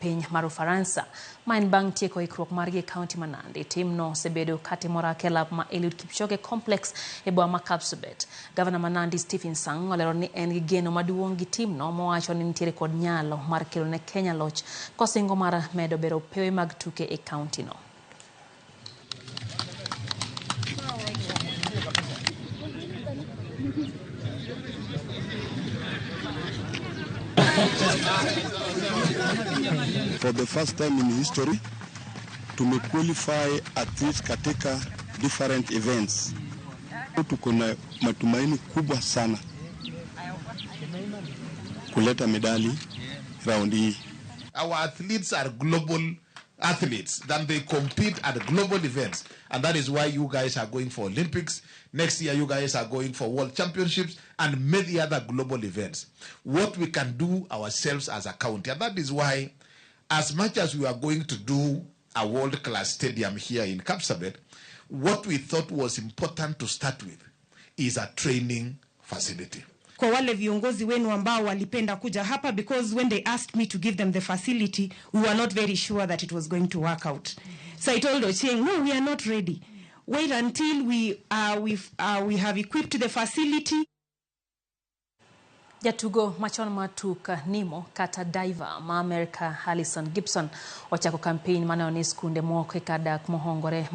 piny mar Ufaransa. Maen bang' tieko ikruok margi kaunti ma Nandi. Timno osebedo katimore kelap ma Eliud Kipchoge complex e boma ma Kapsabet. Gavana ma Nandi Stephen Sang olero ni en gi geno maduong' gi timno mowacho ni nitiere kod nyalo mar kelo ne Kenya loch kosingo mar medo bero pewe mag tuke e kaunti no. For the first time in history, tumequalify athletes katika different events. Tuko na matumaini kubwa sana kuleta medali round hii. Our athletes are global athletes, then they compete at global events, and that is why you guys are going for Olympics. Next year you guys are going for World Championships and many other global events. What we can do ourselves as a county, and that is why as much as we are going to do a world-class stadium here in Kapsabet, what we thought was important to start with is a training facility. Kwa wale viongozi wenu ambao walipenda kuja hapa, because when they asked me to give them the facility, we were not very sure that it was going to work out. So I told Ochieng, no, we are not ready. Wait until we have equipped the facility. Jotugo machon matuka nimo kata diver ma America Alison Gibson ochako campaign mane onis kunde moko kadak mohongore